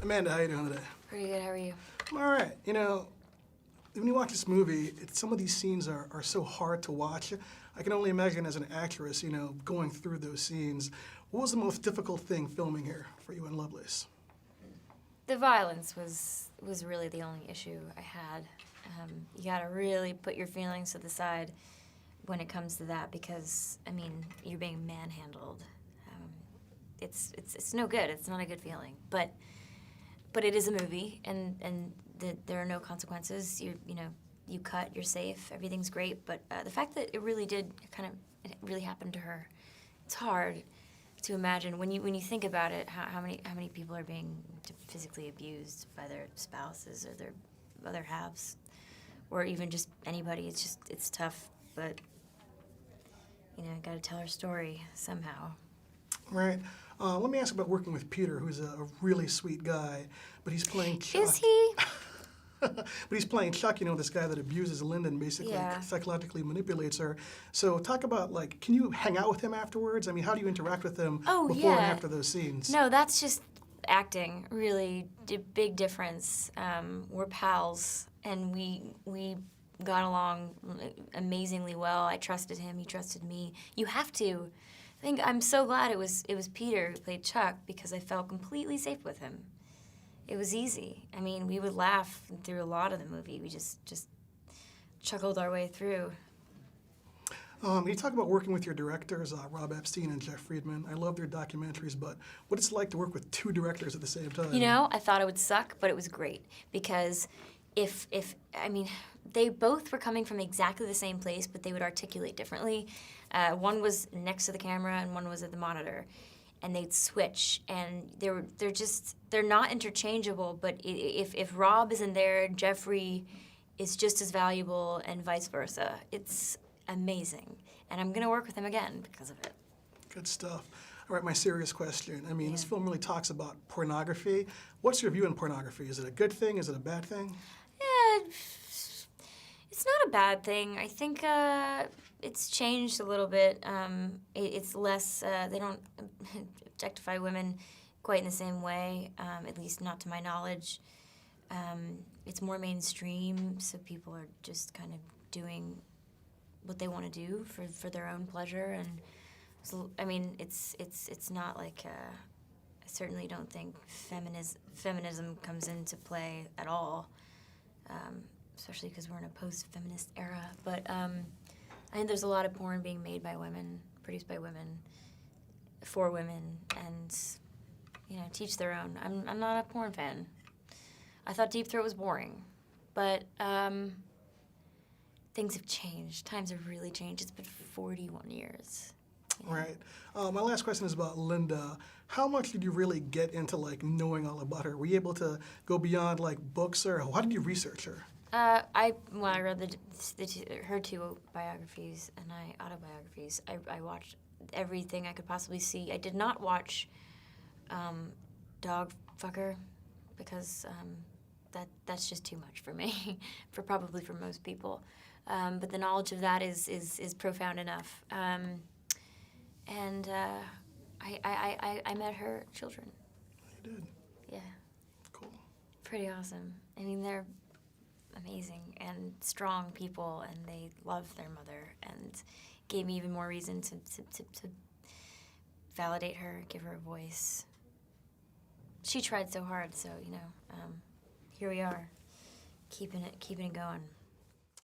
Amanda, how you doing today? Pretty good, how are you? I'm all right. You know, when you watch this movie, some of these scenes are so hard to watch. I can only imagine as an actress, you know, going through those scenes. What was the most difficult thing filming here for you and Lovelace? The violence was really the only issue I had. You gotta really put your feelings to the side when it comes to that because, I mean, you're being manhandled. It's no good. It's not a good feeling. But it is a movie, and there are no consequences. You know, you cut, you're safe, everything's great. But the fact that it really happened to her, it's hard to imagine when you think about it. How many people are being physically abused by their spouses or their other halves, or even just anybody. It's tough, but you know, got to tell her story somehow. Right. Let me ask about working with Peter, who's a really sweet guy, but he's playing Chuck. Is he? But he's playing Chuck, you know, this guy that abuses Linda and basically psychologically manipulates her. So talk about, like, can you hang out with him afterwards? I mean, how do you interact with him before and after those scenes? No, that's just acting, really. Big difference. We're pals, and we got along amazingly well. I trusted him, he trusted me. You have to. I'm so glad it was Peter who played Chuck because I felt completely safe with him. It was easy. I mean, we would laugh through a lot of the movie. We just chuckled our way through. You talk about working with your directors, Rob Epstein and Jeff Friedman. I love their documentaries, but what it's like to work with two directors at the same time. You know, I thought it would suck, but it was great because I mean, they both were coming from exactly the same place, but they would articulate differently. One was next to the camera and one was at the monitor. And they'd switch, and they're not interchangeable, but if Rob isn't there, Jeffrey is just as valuable and vice versa. It's amazing. And I'm gonna work with him again because of it. Good stuff. All right, my serious question. I mean, this film really talks about pornography. What's your view on pornography? Is it a good thing? Is it a bad thing? Yeah, it's not a bad thing. I think it's changed a little bit. It's less, they don't objectify women quite in the same way, at least not to my knowledge. It's more mainstream, so people are just kind of doing what they want to do for their own pleasure. And so, I mean, it's not like, I certainly don't think feminism comes into play at all. Especially because we're in a post-feminist era. But I think there's a lot of porn being made by women, produced by women, for women, and you know, teach their own. I'm not a porn fan. I thought Deep Throat was boring, but things have changed. Times have really changed. It's been 41 years. Yeah. Right. My last question is about Linda. How much did you really get into like knowing all about her? Were you able to go beyond like books, or how did you research her? I read her two biographies and autobiographies. I watched everything I could possibly see. I did not watch Dog Fucker because that's just too much for me, probably for most people. But the knowledge of that is profound enough. And I met her children. You did? Yeah. Cool. Pretty awesome. I mean, they're amazing and strong people, and they love their mother, and gave me even more reason to validate her, give her a voice. She tried so hard, so, you know, here we are, keeping it going.